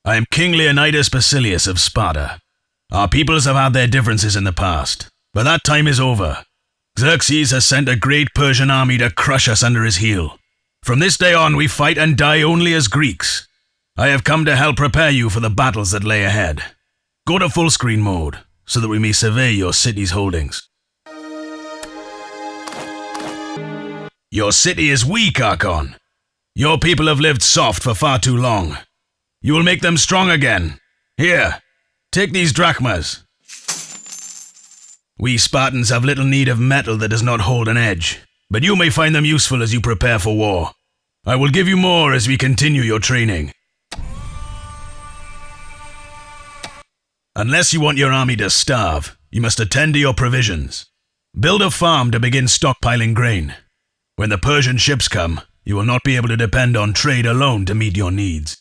I am King Leonidas of Sparta. Our peoples have had their differences in the past, but that time is over. Xerxes has sent a great Persian army to crush us under his heel. From this day on, we fight and die only as Greeks. I have come to help prepare you for the battles that lay ahead. Go to full screen mode, so that we may survey your city's holdings. Your city is weak, Archon. Your people have lived soft for far too long. You will make them strong again. Here, take these drachmas. We Spartans have little need of metal that does not hold an edge, but you may find them useful as you prepare for war. I will give you more as we continue your training. Unless you want your army to starve, you must attend to your provisions. Build a farm to begin stockpiling grain. When the Persian ships come, you will not be able to depend on trade alone to meet your needs.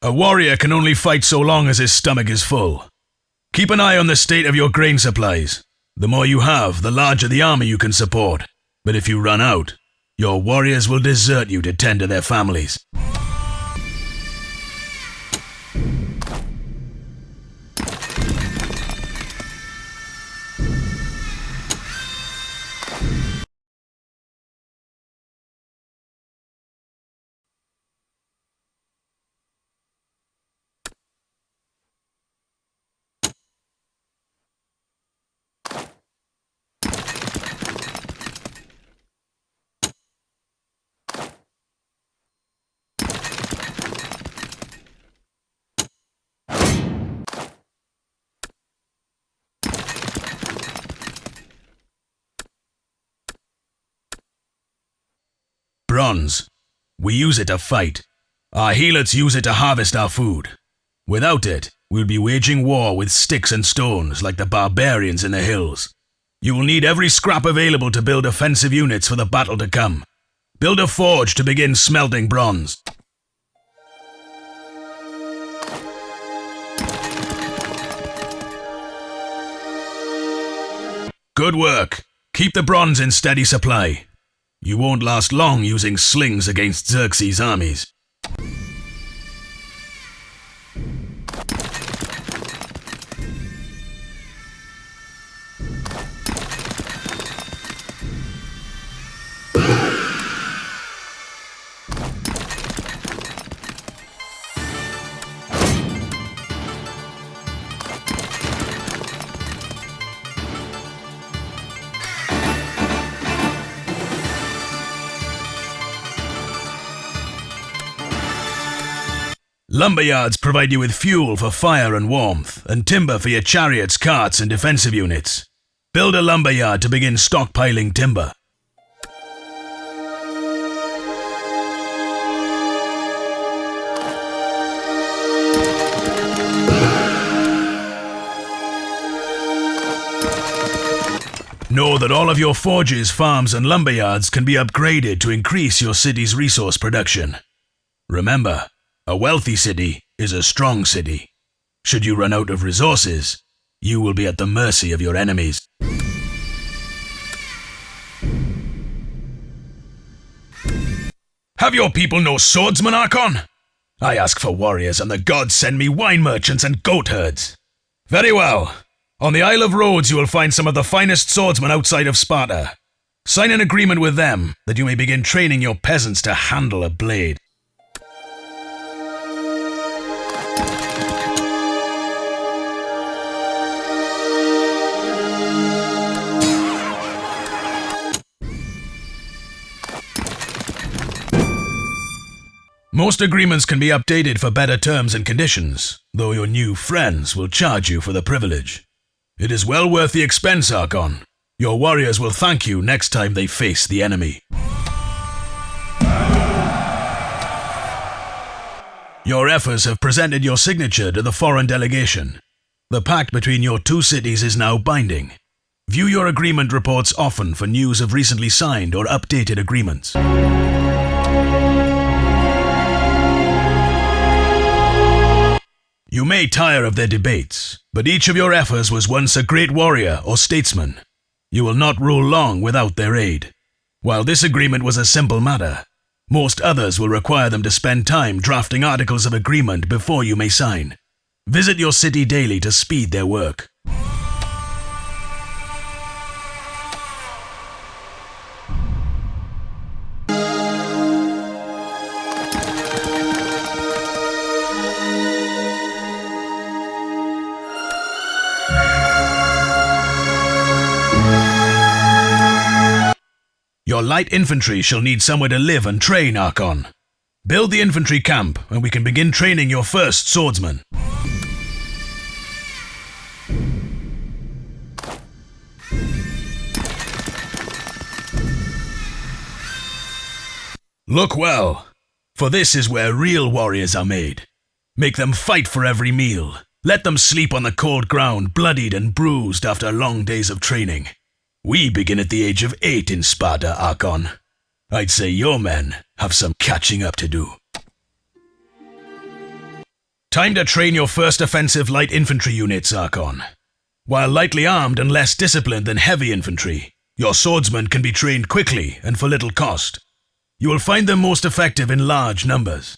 A warrior can only fight so long as his stomach is full. Keep an eye on the state of your grain supplies. The more you have, the larger the army you can support. But if you run out, your warriors will desert you to tend to their families. Bronze. We use it to fight. Our helots use it to harvest our food. Without it, we would be waging war with sticks and stones like the barbarians in the hills. You will need every scrap available to build offensive units for the battle to come. Build a forge to begin smelting bronze. Good work. Keep the bronze in steady supply. You won't last long using slings against Xerxes' armies. Lumberyards provide you with fuel for fire and warmth, and timber for your chariots, carts, and defensive units. Build a lumberyard to begin stockpiling timber. Know that all of your forges, farms, and lumberyards can be upgraded to increase your city's resource production. Remember, a wealthy city is a strong city. Should you run out of resources, you will be at the mercy of your enemies. Have your people no swordsmen, Archon? I ask for warriors, and the gods send me wine merchants and goat herds. Very well. On the Isle of Rhodes you will find some of the finest swordsmen outside of Sparta. Sign an agreement with them, that you may begin training your peasants to handle a blade. Most agreements can be updated for better terms and conditions, though your new friends will charge you for the privilege. It is well worth the expense, Archon. Your warriors will thank you next time they face the enemy. Your efforts have presented your signature to the foreign delegation. The pact between your two cities is now binding. View your agreement reports often for news of recently signed or updated agreements. You may tire of their debates, but each of your ephors was once a great warrior or statesman. You will not rule long without their aid. While this agreement was a simple matter, most others will require them to spend time drafting articles of agreement before you may sign. Visit your city daily to speed their work. Your light infantry shall need somewhere to live and train, Archon. Build the infantry camp, and we can begin training your first swordsman. Look well, for this is where real warriors are made. Make them fight for every meal. Let them sleep on the cold ground, bloodied and bruised after long days of training. We begin at the age of 8 in Sparta, Archon. I'd say your men have some catching up to do. Time to train your first offensive light infantry units, Archon. While lightly armed and less disciplined than heavy infantry, your swordsmen can be trained quickly and for little cost. You will find them most effective in large numbers.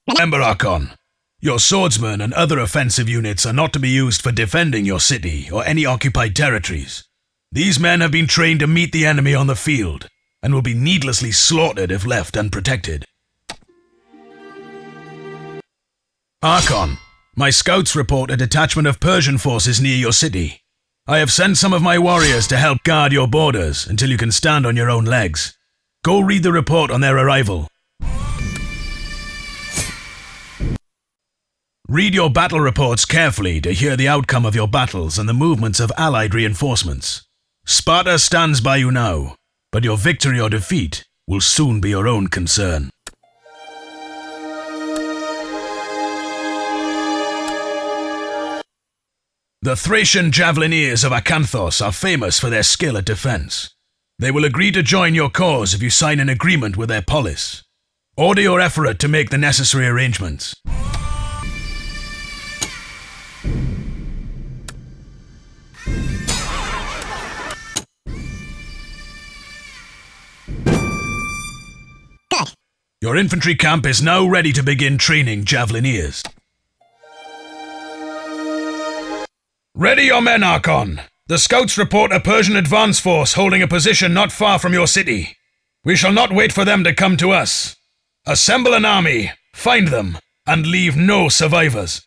Remember, Archon, your swordsmen and other offensive units are not to be used for defending your city or any occupied territories. These men have been trained to meet the enemy on the field and will be needlessly slaughtered if left unprotected. Archon, my scouts report a detachment of Persian forces near your city. I have sent some of my warriors to help guard your borders until you can stand on your own legs. Go read the report on their arrival. Read your battle reports carefully to hear the outcome of your battles and the movements of allied reinforcements. Sparta stands by you now, but your victory or defeat will soon be your own concern. The Thracian javelineers of Acanthos are famous for their skill at defense. They will agree to join your cause if you sign an agreement with their polis. Order your effort to make the necessary arrangements. Your infantry camp is now ready to begin training javelineers. Ready your men, Archon! The scouts report a Persian advance force holding a position not far from your city. We shall not wait for them to come to us. Assemble an army, find them, and leave no survivors.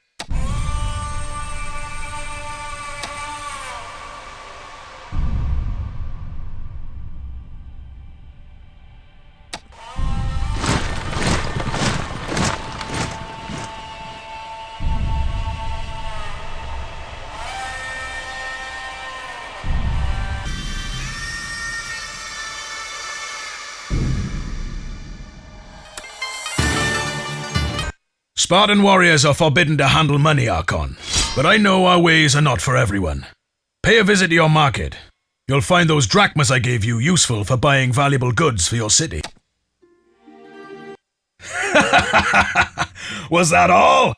Spartan warriors are forbidden to handle money, Archon, but I know our ways are not for everyone. Pay a visit to your market. You'll find those drachmas I gave you useful for buying valuable goods for your city. Was that all?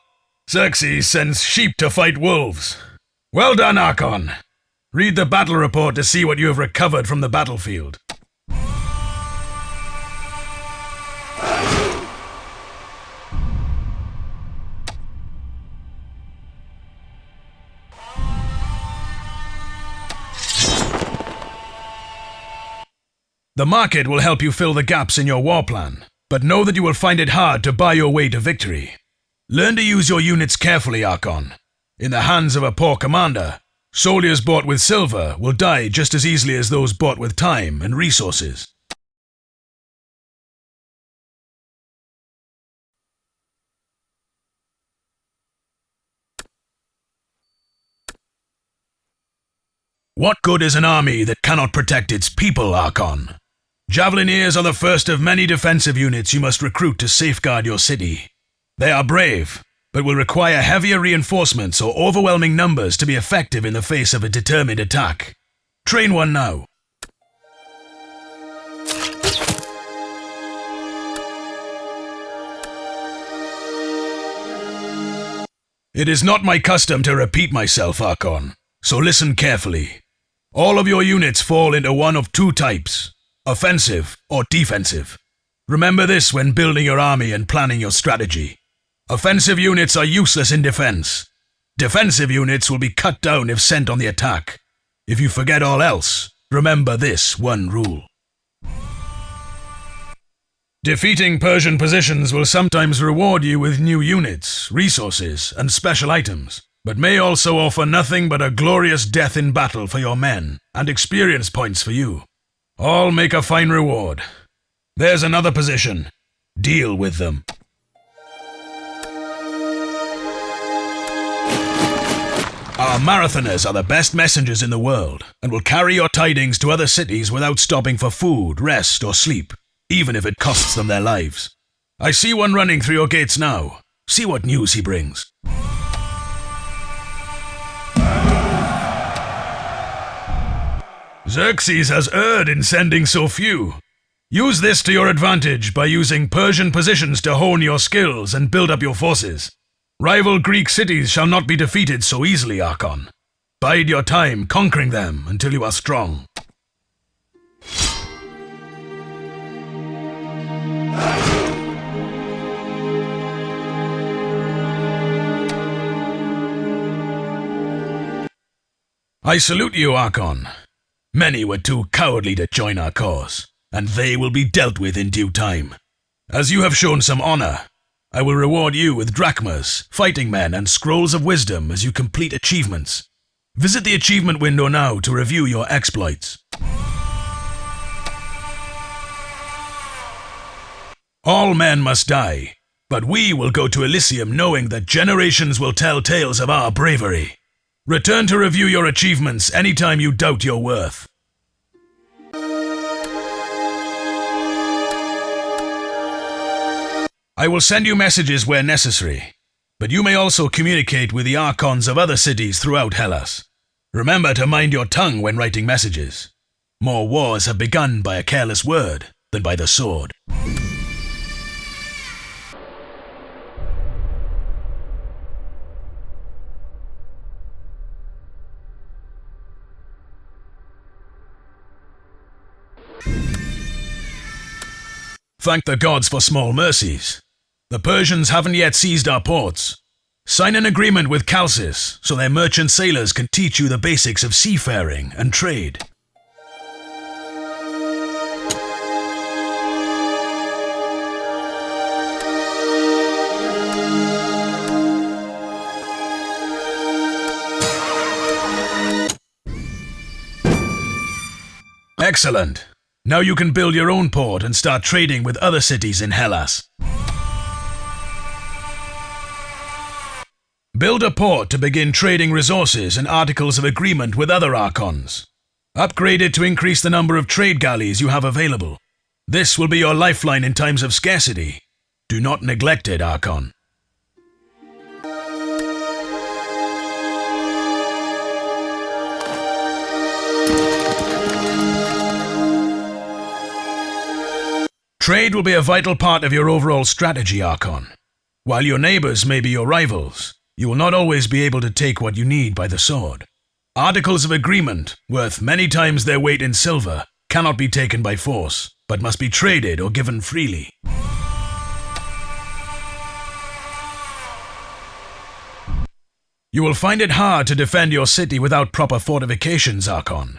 Xerxes sends sheep to fight wolves. Well done, Archon. Read the battle report to see what you have recovered from the battlefield. The market will help you fill the gaps in your war plan, but know that you will find it hard to buy your way to victory. Learn to use your units carefully, Archon. In the hands of a poor commander, soldiers bought with silver will die just as easily as those bought with time and resources. What good is an army that cannot protect its people, Archon? Javelineers are the first of many defensive units you must recruit to safeguard your city. They are brave, but will require heavier reinforcements or overwhelming numbers to be effective in the face of a determined attack. Train one now. It is not my custom to repeat myself, Archon, so listen carefully. All of your units fall into one of two types, offensive or defensive. Remember this when building your army and planning your strategy. Offensive units are useless in defense. Defensive units will be cut down if sent on the attack. If you forget all else, remember this one rule. Defeating Persian positions will sometimes reward you with new units, resources, and special items, but may also offer nothing but a glorious death in battle for your men, and experience points for you. All make a fine reward. There's another position. Deal with them. Our marathoners are the best messengers in the world, and will carry your tidings to other cities without stopping for food, rest, or sleep, even if it costs them their lives. I see one running through your gates now. See what news he brings. Xerxes has erred in sending so few. Use this to your advantage by using Persian positions to hone your skills and build up your forces. Rival Greek cities shall not be defeated so easily, Archon. Bide your time conquering them until you are strong. I salute you, Archon. Many were too cowardly to join our cause, and they will be dealt with in due time. As you have shown some honor, I will reward you with drachmas, fighting men, and scrolls of wisdom as you complete achievements. Visit the achievement window now to review your exploits. All men must die, but we will go to Elysium knowing that generations will tell tales of our bravery. Return to review your achievements anytime you doubt your worth. I will send you messages where necessary, but you may also communicate with the archons of other cities throughout Hellas. Remember to mind your tongue when writing messages. More wars have begun by a careless word than by the sword. Thank the gods for small mercies. The Persians haven't yet seized our ports. Sign an agreement with Chalcis so their merchant sailors can teach you the basics of seafaring and trade. Excellent. Now you can build your own port and start trading with other cities in Hellas. Build a port to begin trading resources and articles of agreement with other archons. Upgrade it to increase the number of trade galleys you have available. This will be your lifeline in times of scarcity. Do not neglect it, Archon. Trade will be a vital part of your overall strategy, Archon. While your neighbors may be your rivals, you will not always be able to take what you need by the sword. Articles of agreement, worth many times their weight in silver, cannot be taken by force, but must be traded or given freely. You will find it hard to defend your city without proper fortifications, Archon.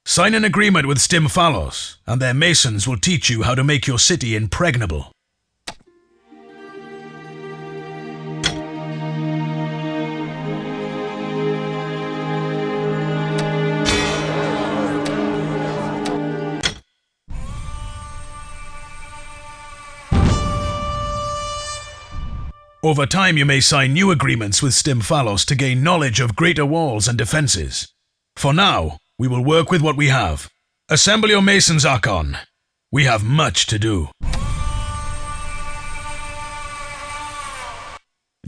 Sign an agreement with Stymphalos, and their masons will teach you how to make your city impregnable. Over time you may sign new agreements with Stymphalos to gain knowledge of greater walls and defenses. For now, we will work with what we have. Assemble your masons, Archon. We have much to do.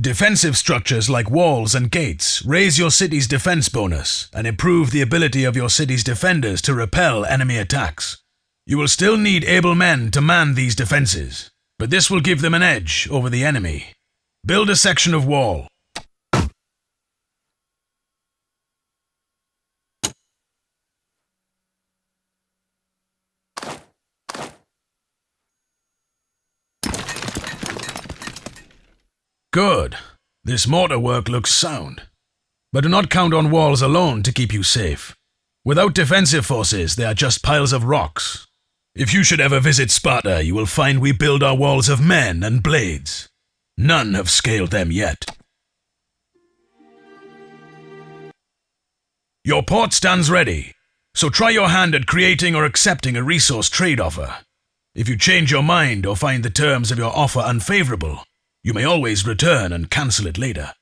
Defensive structures like walls and gates raise your city's defense bonus and improve the ability of your city's defenders to repel enemy attacks. You will still need able men to man these defenses, but this will give them an edge over the enemy. Build a section of wall. Good. This mortar work looks sound. But do not count on walls alone to keep you safe. Without defensive forces, they are just piles of rocks. If you should ever visit Sparta, you will find we build our walls of men and blades. None have scaled them yet. Your port stands ready, so try your hand at creating or accepting a resource trade offer. If you change your mind or find the terms of your offer unfavorable, you may always return and cancel it later.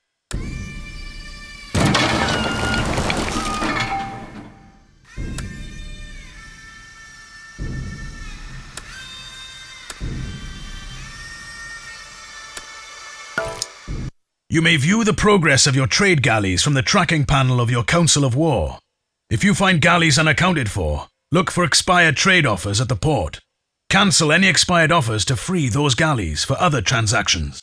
You may view the progress of your trade galleys from the tracking panel of your Council of War. If you find galleys unaccounted for, look for expired trade offers at the port. Cancel any expired offers to free those galleys for other transactions.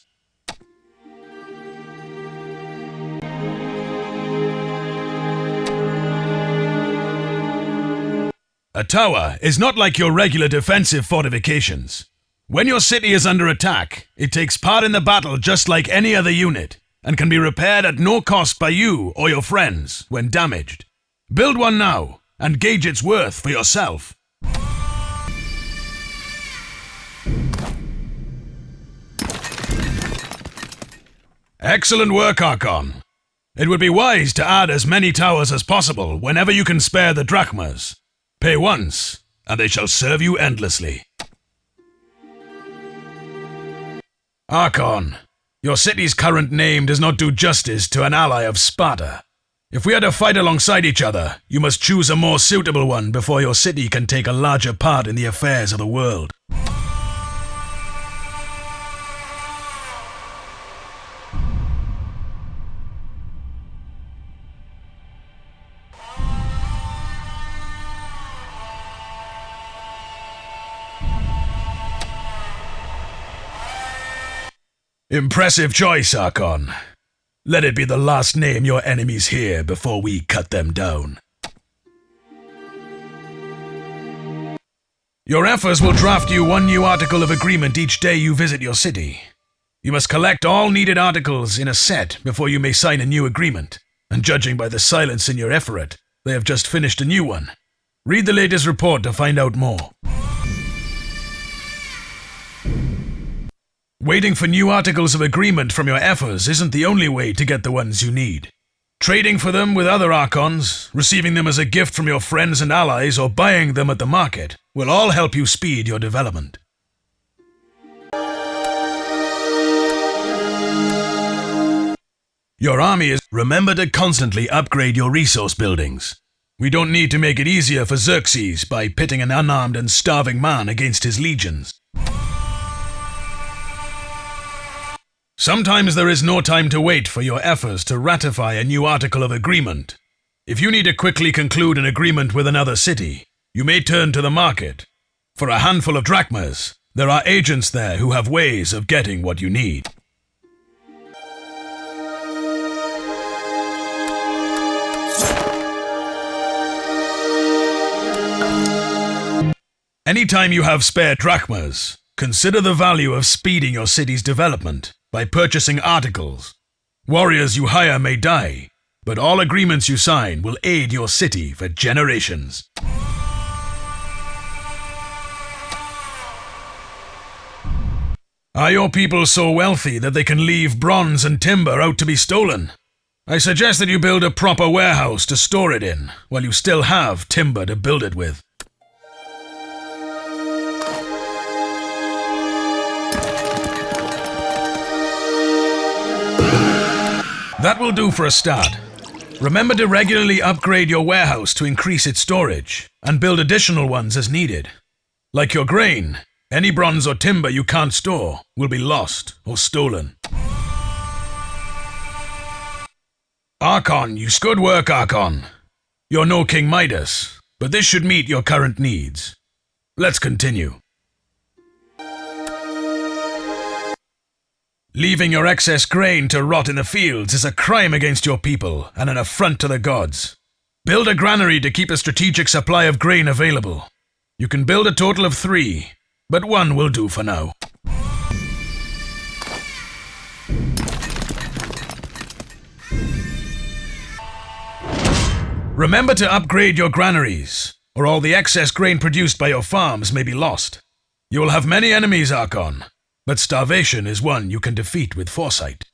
A tower is not like your regular defensive fortifications. When your city is under attack, it takes part in the battle just like any other unit, and can be repaired at no cost by you or your friends when damaged. Build one now, and gauge its worth for yourself. Excellent work, Archon. It would be wise to add as many towers as possible whenever you can spare the drachmas. Pay once, and they shall serve you endlessly. Archon, your city's current name does not do justice to an ally of Sparta. If we are to fight alongside each other, you must choose a more suitable one before your city can take a larger part in the affairs of the world. Impressive choice, Archon. Let it be the last name your enemies hear before we cut them down. Your efforts will draft you one new article of agreement each day you visit your city. You must collect all needed articles in a set before you may sign a new agreement, and judging by the silence in your effort, they have just finished a new one. Read the latest report to find out more. Waiting for new articles of agreement from your efforts isn't the only way to get the ones you need. Trading for them with other Archons, receiving them as a gift from your friends and allies, or buying them at the market will all help you speed your development. Your army is... Remember to constantly upgrade your resource buildings. We don't need to make it easier for Xerxes by pitting an unarmed and starving man against his legions. Sometimes there is no time to wait for your efforts to ratify a new article of agreement. If you need to quickly conclude an agreement with another city, you may turn to the market. For a handful of drachmas, there are agents there who have ways of getting what you need. Anytime you have spare drachmas, consider the value of speeding your city's development by purchasing articles. Warriors you hire may die, but all agreements you sign will aid your city for generations. Are your people so wealthy that they can leave bronze and timber out to be stolen? I suggest that you build a proper warehouse to store it in, while you still have timber to build it with. That will do for a start. Remember to regularly upgrade your warehouse to increase its storage, and build additional ones as needed. Like your grain, any bronze or timber you can't store will be lost or stolen. Archon, you good work, Archon. You're no King Midas, but this should meet your current needs. Let's continue. Leaving your excess grain to rot in the fields is a crime against your people and an affront to the gods. Build a granary to keep a strategic supply of grain available. You can build a total of 3, but 1 will do for now. Remember to upgrade your granaries, or all the excess grain produced by your farms may be lost. You will have many enemies, Archon, but starvation is one you can defeat with foresight.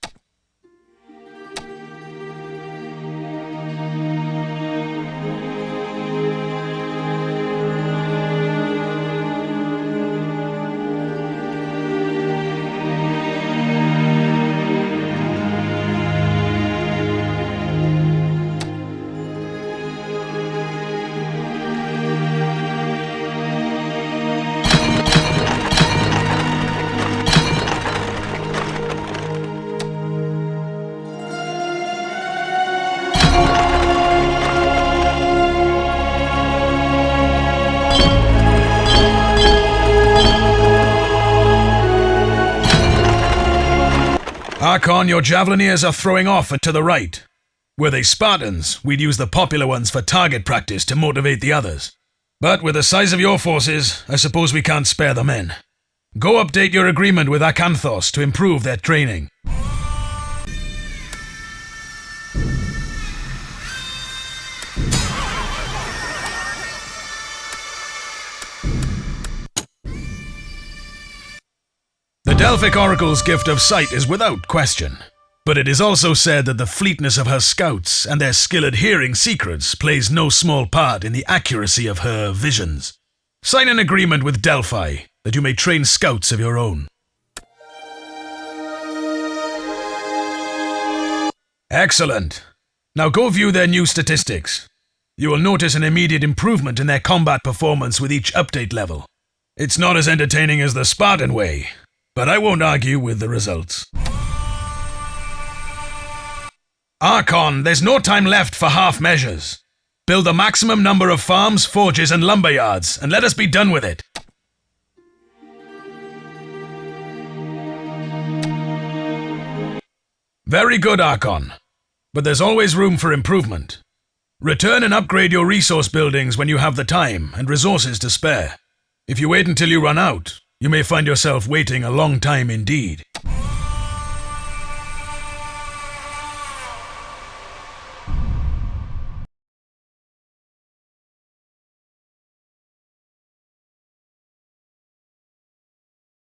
Archon, your javelineers are throwing off and to the right. Were they Spartans, we'd use the popular ones for target practice to motivate the others. But with the size of your forces, I suppose we can't spare the men. Go update your agreement with Acanthos to improve their training. The Delphic Oracle's gift of sight is without question, but it is also said that the fleetness of her scouts and their skill at hearing secrets plays no small part in the accuracy of her visions. Sign an agreement with Delphi that you may train scouts of your own. Excellent. Now go view their new statistics. You will notice an immediate improvement in their combat performance with each update level. It's not as entertaining as the Spartan way, but I won't argue with the results. Archon, there's no time left for half measures. Build the maximum number of farms, forges, and lumber yards, and let us be done with it. Very good, Archon. But there's always room for improvement. Return and upgrade your resource buildings when you have the time and resources to spare. If you wait until you run out, you may find yourself waiting a long time indeed.